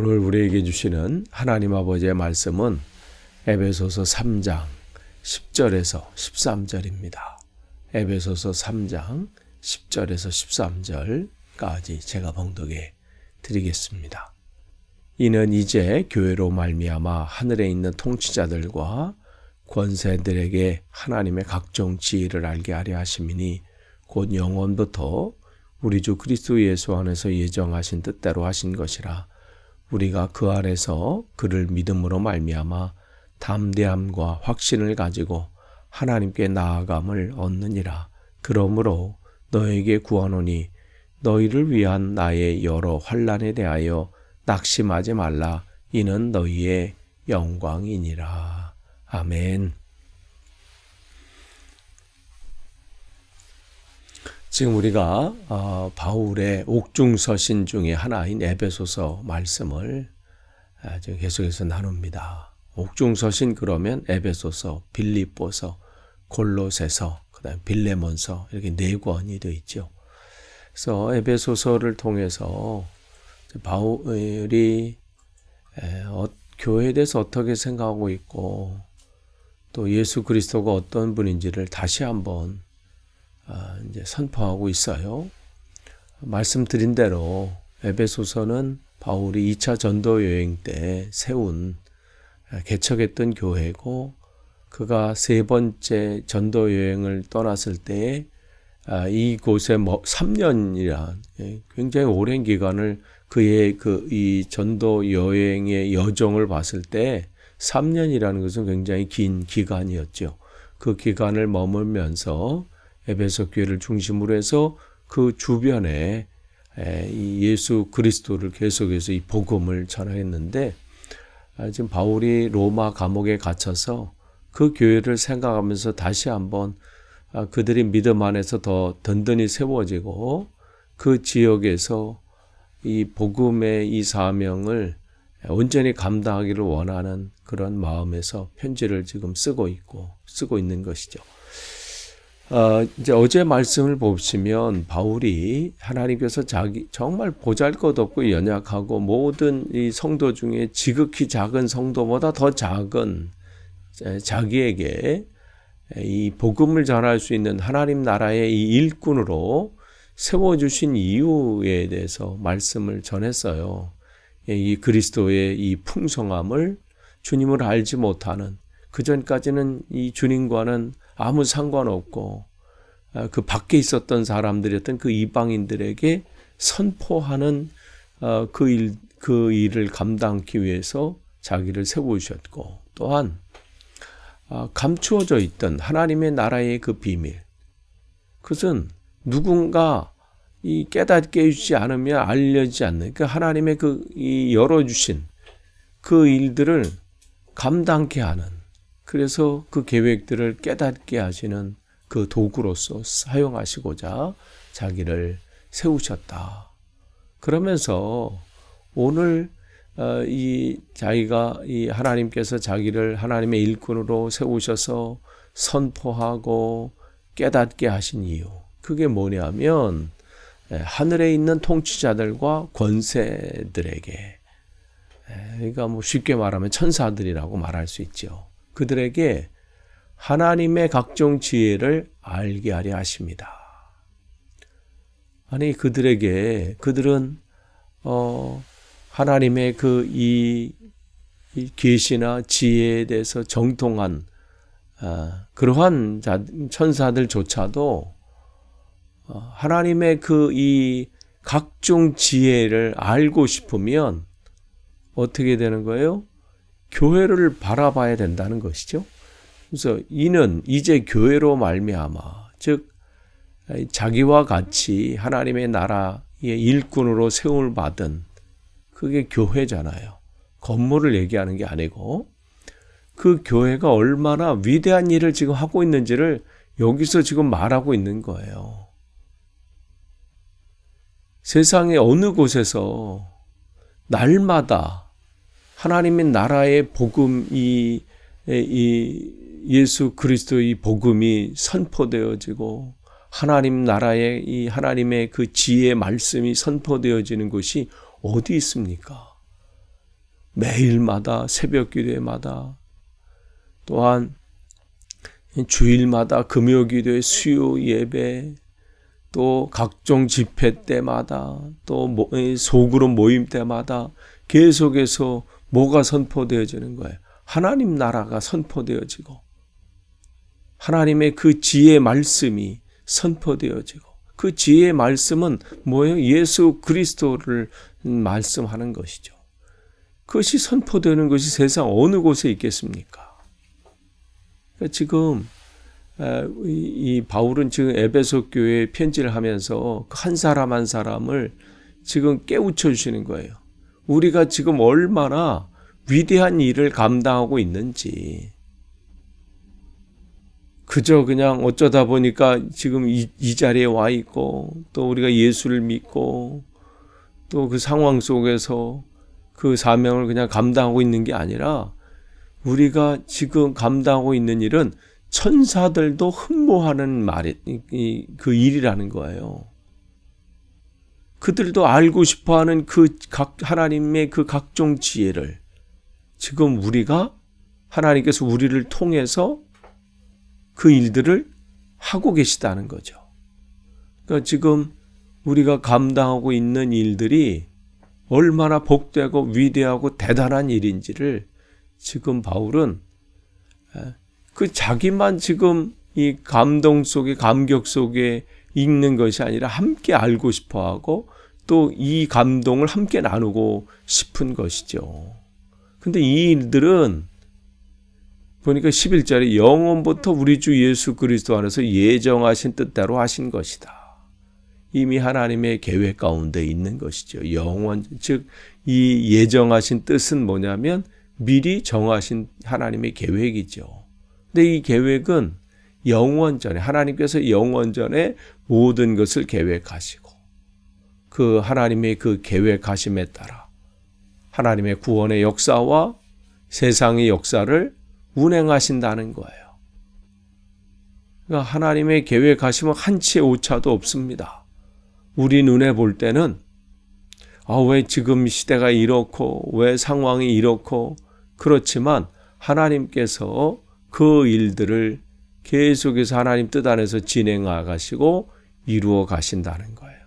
오늘 우리에게 주시는 하나님 아버지의 말씀은 에베소서 3장 10절에서 13절입니다. 에베소서 3장 10절에서 13절까지 제가 봉독해 드리겠습니다. 이는 이제 교회로 말미암아 하늘에 있는 통치자들과 권세들에게 하나님의 각종 지혜를 알게 하려 하심이니 곧 영원부터 우리 주 그리스도 예수 안에서 예정하신 뜻대로 하신 것이라. 우리가 그 안에서 그를 믿음으로 말미암아 담대함과 확신을 가지고 하나님께 나아감을 얻느니라. 그러므로 너에게 구하노니 너희를 위한 나의 여러 환난에 대하여 낙심하지 말라. 이는 너희의 영광이니라. 아멘. 지금 우리가 바울의 옥중서신 중에 하나인 에베소서 말씀을 계속해서 나눕니다. 옥중서신 그러면 에베소서, 빌립보서, 골로새서, 그다음에 빌레몬서 이렇게 네 권이 되어 있죠. 그래서 에베소서를 통해서 바울이 교회에 대해서 어떻게 생각하고 있고 또 예수 그리스도가 어떤 분인지를 다시 한번 이제 선포하고 있어요. 말씀드린 대로 에베소서는 바울이 2차 전도 여행 때 세운 개척했던 교회고 그가 세 번째 전도 여행을 떠났을 때에 이곳에 3년이란 굉장히 오랜 기간을 그의 이 전도 여행의 여정을 봤을 때 3년이라는 것은 굉장히 긴 기간이었죠. 그 기간을 머물면서 에베소 교회를 중심으로 해서 그 주변에 이 예수 그리스도를 계속해서 이 복음을 전하였는데 지금 바울이 로마 감옥에 갇혀서 그 교회를 생각하면서 다시 한번 그들이 믿음 안에서 더 든든히 세워지고 그 지역에서 이 복음의 이 사명을 온전히 감당하기를 원하는 그런 마음에서 편지를 지금 쓰고 있는 것이죠. 이제 어제 말씀을 보시면 바울이 하나님께서 정말 보잘것없고 연약하고 모든 이 성도 중에 지극히 작은 성도보다 더 작은 자기에게 이 복음을 전할 수 있는 하나님 나라의 이 일꾼으로 세워주신 이유에 대해서 말씀을 전했어요. 이 그리스도의 이 풍성함을 주님을 알지 못하는 그전까지는 이 주님과는 아무 상관없고 그 밖에 있었던 사람들이었던 그 이방인들에게 선포하는 그 일을 감당하기 위해서 자기를 세우셨고 또한 감추어져 있던 하나님의 나라의 그 비밀 그것은 누군가 이 깨닫게 해주지 않으면 알려지지 않는 그 하나님의 이 열어주신 그 일들을 감당케 하는 그래서 그 계획들을 깨닫게 하시는 그 도구로서 사용하시고자 자기를 세우셨다. 그러면서 오늘 자기가 이 하나님께서 자기를 하나님의 일꾼으로 세우셔서 선포하고 깨닫게 하신 이유 그게 뭐냐면 하늘에 있는 통치자들과 권세들에게 그러니까 뭐 쉽게 말하면 천사들이라고 말할 수 있죠. 그들에게 하나님의 각종 지혜를 알게 하려 하십니다. 아니 그들은 하나님의 이 계시나 지혜에 대해서 정통한 그러한 천사들조차도 하나님의 이 각종 지혜를 알고 싶으면 어떻게 되는 거예요? 교회를 바라봐야 된다는 것이죠. 그래서 이는 이제 교회로 말미암아 즉 자기와 같이 하나님의 나라의 일꾼으로 세움을 받은 그게 교회잖아요. 건물을 얘기하는 게 아니고 그 교회가 얼마나 위대한 일을 지금 하고 있는지를 여기서 지금 말하고 있는 거예요. 세상의 어느 곳에서 날마다 하나님의 나라의 복음 이 예수 그리스도의 복음이 선포되어지고 하나님 나라의 이 하나님의 그 지혜의 말씀이 선포되어지는 곳이 어디 있습니까? 매일마다 새벽 기도회마다, 또한 주일마다 금요 기도회, 수요 예배, 또 각종 집회 때마다, 또 소그룹 모임 때마다 계속해서 뭐가 선포되어지는 거예요? 하나님 나라가 선포되어지고, 하나님의 그 지혜의 말씀이 선포되어지고, 그 지혜의 말씀은 뭐예요? 예수 그리스도를 말씀하는 것이죠. 그것이 선포되는 것이 세상 어느 곳에 있겠습니까? 그러니까 지금 이 바울은 지금 에베소 교회에 편지를 하면서 한 사람 한 사람을 지금 깨우쳐 주시는 거예요. 우리가 지금 얼마나 위대한 일을 감당하고 있는지. 그저 그냥 어쩌다 보니까 지금 이 자리에 와 있고, 또 우리가 예수를 믿고, 또 그 상황 속에서 그 사명을 그냥 감당하고 있는 게 아니라, 우리가 지금 감당하고 있는 일은 천사들도 흠모하는 그 일이라는 거예요. 그들도 알고 싶어하는 그 하나님의 그 각종 지혜를 지금 우리가, 하나님께서 우리를 통해서 그 일들을 하고 계시다는 거죠. 그러니까 지금 우리가 감당하고 있는 일들이 얼마나 복되고 위대하고 대단한 일인지를 지금 바울은 그 자기만 지금 이 감동 속에, 감격 속에 읽는 것이 아니라 함께 알고 싶어하고, 또 이 감동을 함께 나누고 싶은 것이죠. 근데 이 일들은 보니까 11절에 영원부터 우리 주 예수 그리스도 안에서 예정하신 뜻대로 하신 것이다. 이미 하나님의 계획 가운데 있는 것이죠. 영원, 즉 이 예정하신 뜻은 뭐냐면 미리 정하신 하나님의 계획이죠. 근데 이 계획은 영원전에, 하나님께서 영원전에 모든 것을 계획하시고, 그 하나님의 그 계획하심에 따라 하나님의 구원의 역사와 세상의 역사를 운행하신다는 거예요. 그러니까 하나님의 계획하심은 한치의 오차도 없습니다. 우리 눈에 볼 때는 왜 지금 시대가 이렇고, 왜 상황이 이렇고, 그렇지만 하나님께서 그 일들을 계속해서 하나님 뜻 안에서 진행해 가시고 이루어 가신다는 거예요.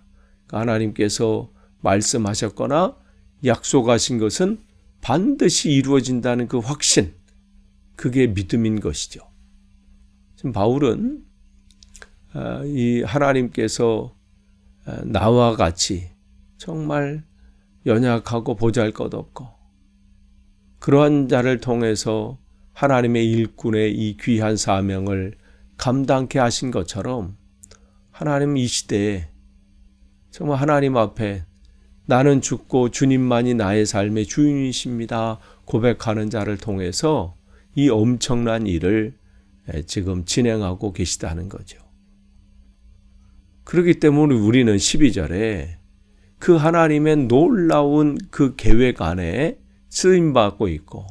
그러니까 하나님께서 말씀하셨거나 약속하신 것은 반드시 이루어진다는 그 확신, 그게 믿음인 것이죠. 지금 바울은 이 하나님께서 나와 같이 정말 연약하고 보잘것없고 그러한 자를 통해서 하나님의 일꾼의 이 귀한 사명을 감당케 하신 것처럼, 하나님 이 시대에 정말 하나님 앞에 나는 죽고 주님만이 나의 삶의 주인이십니다 고백하는 자를 통해서 이 엄청난 일을 지금 진행하고 계시다는 거죠. 그렇기 때문에 우리는 12절에 그 하나님의 놀라운 그 계획 안에 쓰임받고 있고,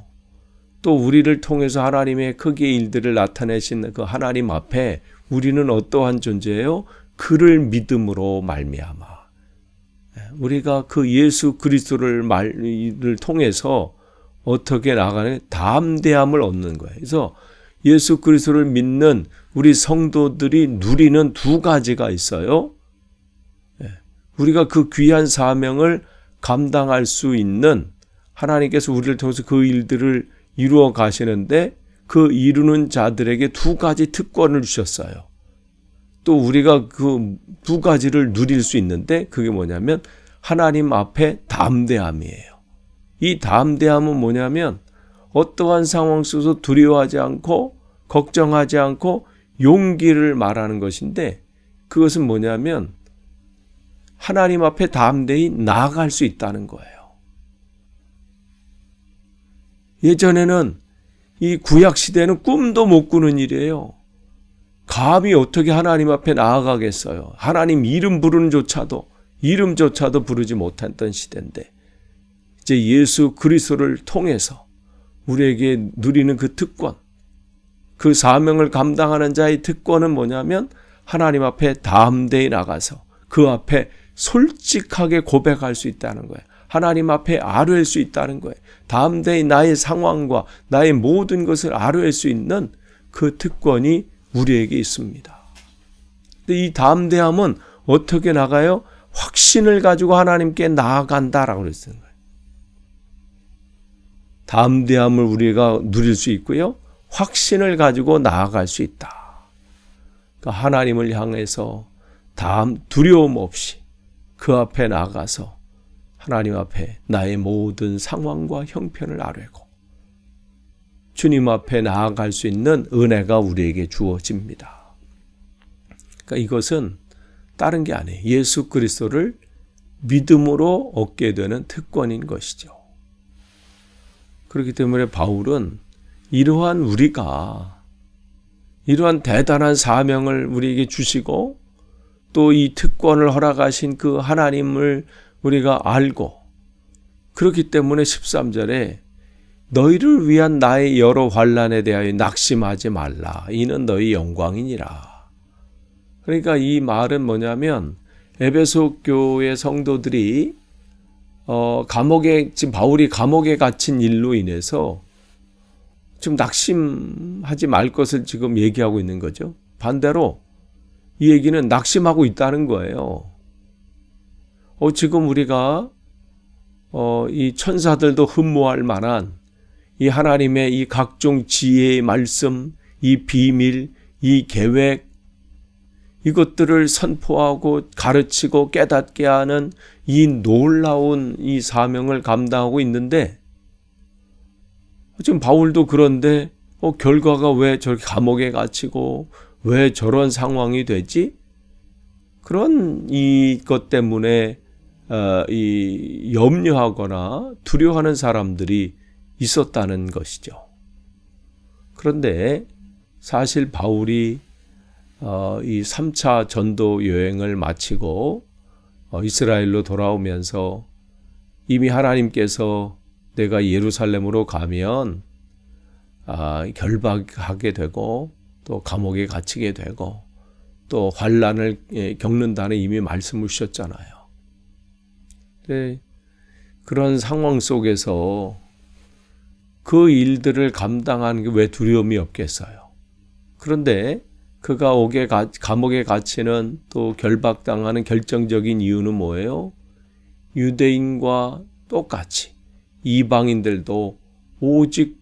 또 우리를 통해서 하나님의 크기의 일들을 나타내신 그 하나님 앞에 우리는 어떠한 존재예요? 그를 믿음으로 말미암아. 우리가 그 예수 그리스도를 통해서 어떻게 나가는 담대함을 얻는 거예요. 그래서 예수 그리스도를 믿는 우리 성도들이 누리는 두 가지가 있어요. 우리가 그 귀한 사명을 감당할 수 있는, 하나님께서 우리를 통해서 그 일들을 이루어 가시는데 그 이루는 자들에게 두 가지 특권을 주셨어요. 또 우리가 그 두 가지를 누릴 수 있는데 그게 뭐냐면 하나님 앞에 담대함이에요. 이 담대함은 뭐냐면 어떠한 상황 속에서 두려워하지 않고 걱정하지 않고 용기를 말하는 것인데, 그것은 뭐냐면 하나님 앞에 담대히 나아갈 수 있다는 거예요. 예전에는 이 구약 시대는 꿈도 못 꾸는 일이에요. 감히 어떻게 하나님 앞에 나아가겠어요. 하나님 이름조차도 부르지 못했던 시대인데, 이제 예수 그리스도를 통해서 우리에게 누리는 그 특권, 그 사명을 감당하는 자의 특권은 뭐냐면 하나님 앞에 담대히 나가서 그 앞에 솔직하게 고백할 수 있다는 거예요. 하나님 앞에 아뢰할 수 있다는 거예요. 담대히 나의 상황과 나의 모든 것을 아뢰할 수 있는 그 특권이 우리에게 있습니다. 근데 이 담대함은 어떻게 나가요? 확신을 가지고 하나님께 나아간다라고 그랬어요. 담대함을 우리가 누릴 수 있고요. 확신을 가지고 나아갈 수 있다. 그러니까 하나님을 향해서 두려움 없이 그 앞에 나가서 하나님 앞에 나의 모든 상황과 형편을 아뢰고 주님 앞에 나아갈 수 있는 은혜가 우리에게 주어집니다. 그러니까 이것은 다른 게 아니에요. 예수 그리스도를 믿음으로 얻게 되는 특권인 것이죠. 그렇기 때문에 바울은 이러한 대단한 사명을 우리에게 주시고 또 이 특권을 허락하신 그 하나님을 우리가 알고 그렇기 때문에 13절에 너희를 위한 나의 여러 환난에 대하여 낙심하지 말라. 이는 너희 영광이니라. 그러니까 이 말은 뭐냐면 에베소 교회 성도들이 지금 바울이 감옥에 갇힌 일로 인해서 지금 낙심하지 말 것을 지금 얘기하고 있는 거죠. 반대로 이 얘기는 낙심하고 있다는 거예요. 지금 우리가 이 천사들도 흠모할 만한 이 하나님의 이 각종 지혜의 말씀, 이 비밀, 이 계획, 이것들을 선포하고 가르치고 깨닫게 하는 이 놀라운 이 사명을 감당하고 있는데 지금 바울도 그런데 결과가 왜 저렇게 감옥에 갇히고 왜 저런 상황이 되지? 그런 이것 때문에 이 염려하거나 두려워하는 사람들이 있었다는 것이죠. 그런데 사실 바울이 이 3차 전도 여행을 마치고 이스라엘로 돌아오면서 이미 하나님께서 내가 예루살렘으로 가면 결박하게 되고 또 감옥에 갇히게 되고 또 환난을 겪는다는 이미 말씀을 주셨잖아요. 네, 그런 상황 속에서 그 일들을 감당하는 게 왜 두려움이 없겠어요. 그런데 그가 감옥에 갇히는 또 결박당하는 결정적인 이유는 뭐예요? 유대인과 똑같이 이방인들도 오직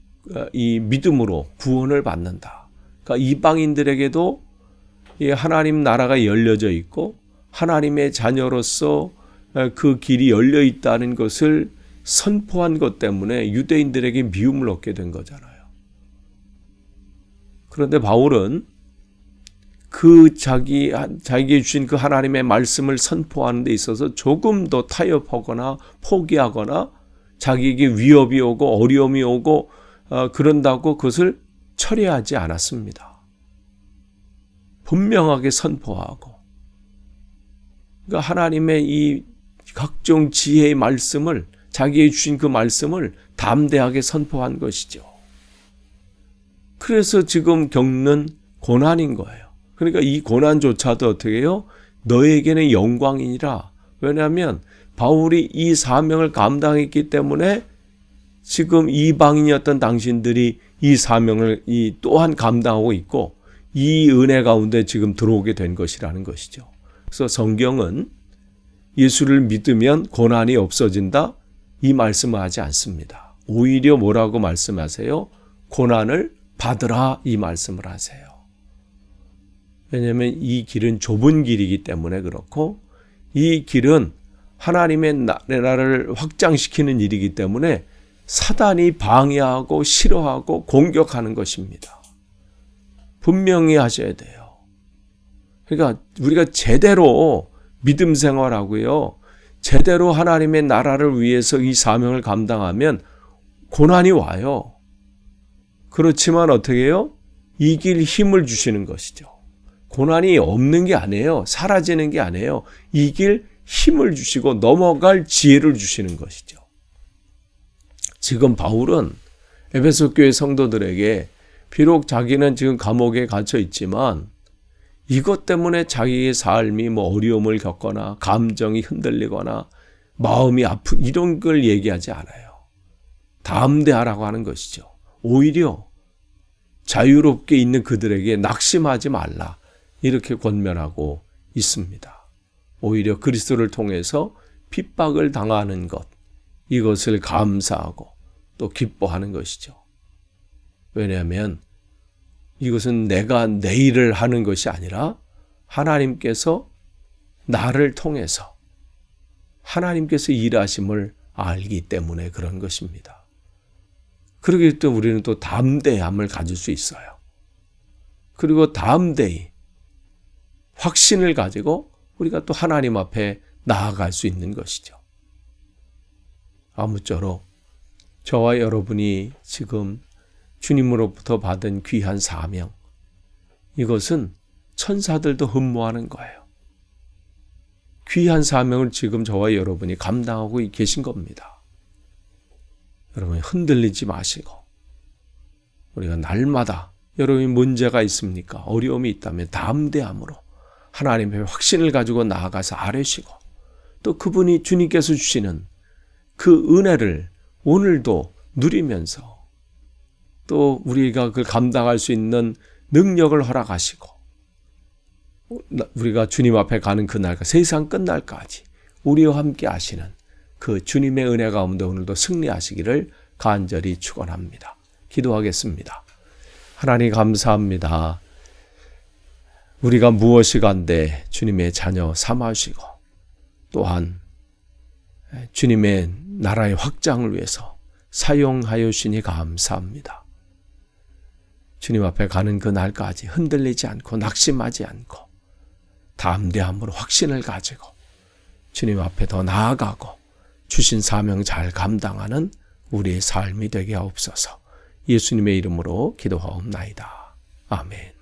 이 믿음으로 구원을 받는다. 그러니까 이방인들에게도 하나님 나라가 열려져 있고 하나님의 자녀로서 그 길이 열려 있다는 것을 선포한 것 때문에 유대인들에게 미움을 얻게 된 거잖아요. 그런데 바울은 자기에게 주신 그 하나님의 말씀을 선포하는 데 있어서 조금 더 타협하거나 포기하거나 자기에게 위협이 오고 어려움이 오고 그런다고 그것을 철회하지 않았습니다. 분명하게 선포하고 그러니까 하나님의 이 각종 지혜의 말씀을 자기에게 주신 그 말씀을 담대하게 선포한 것이죠. 그래서 지금 겪는 고난인 거예요. 그러니까 이 고난조차도 어떻게 해요? 너에게는 영광이니라. 왜냐하면 바울이 이 사명을 감당했기 때문에 지금 이방인이었던 당신들이 이 사명을 또한 감당하고 있고 이 은혜 가운데 지금 들어오게 된 것이라는 것이죠. 그래서 성경은 예수를 믿으면 고난이 없어진다 이 말씀을 하지 않습니다. 오히려 뭐라고 말씀하세요? 고난을 받으라 이 말씀을 하세요. 왜냐하면 이 길은 좁은 길이기 때문에 그렇고 이 길은 하나님의 나라를 확장시키는 일이기 때문에 사단이 방해하고 싫어하고 공격하는 것입니다. 분명히 하셔야 돼요. 그러니까 우리가 제대로 믿음 생활하고요. 제대로 하나님의 나라를 위해서 이 사명을 감당하면 고난이 와요. 그렇지만 어떻게 해요? 이길 힘을 주시는 것이죠. 고난이 없는 게 아니에요. 사라지는 게 아니에요. 이길 힘을 주시고 넘어갈 지혜를 주시는 것이죠. 지금 바울은 에베소 교회 성도들에게 비록 자기는 지금 감옥에 갇혀 있지만 이것 때문에 자기의 삶이 어려움을 겪거나 감정이 흔들리거나 마음이 아픈 이런 걸 얘기하지 않아요. 담대하라고 하는 것이죠. 오히려 자유롭게 있는 그들에게 낙심하지 말라 이렇게 권면하고 있습니다. 오히려 그리스도를 통해서 핍박을 당하는 것, 이것을 감사하고 또 기뻐하는 것이죠. 왜냐하면 이것은 내가 내 일을 하는 것이 아니라 하나님께서 나를 통해서 하나님께서 일하심을 알기 때문에 그런 것입니다. 그러기 때문에 우리는 또 담대함을 가질 수 있어요. 그리고 담대히 확신을 가지고 우리가 또 하나님 앞에 나아갈 수 있는 것이죠. 아무쪼록 저와 여러분이 지금 주님으로부터 받은 귀한 사명, 이것은 천사들도 흠모하는 거예요. 귀한 사명을 지금 저와 여러분이 감당하고 계신 겁니다. 여러분 흔들리지 마시고, 우리가 날마다 여러분이 문제가 있습니까? 어려움이 있다면 담대함으로 하나님의 확신을 가지고 나아가서 아뢰시고, 또 그분이 주님께서 주시는 그 은혜를 오늘도 누리면서 또 우리가 그걸 감당할 수 있는 능력을 허락하시고, 우리가 주님 앞에 가는 그날과 세상 끝날까지 우리와 함께 하시는 그 주님의 은혜 가운데 오늘도 승리하시기를 간절히 축원합니다. 기도하겠습니다. 하나님 감사합니다. 우리가 무엇이 간데 주님의 자녀 삼으시고, 또한 주님의 나라의 확장을 위해서 사용하여 주시니 감사합니다. 주님 앞에 가는 그날까지 흔들리지 않고 낙심하지 않고 담대함으로 확신을 가지고 주님 앞에 더 나아가고 주신 사명 잘 감당하는 우리의 삶이 되게 하옵소서. 예수님의 이름으로 기도하옵나이다. 아멘.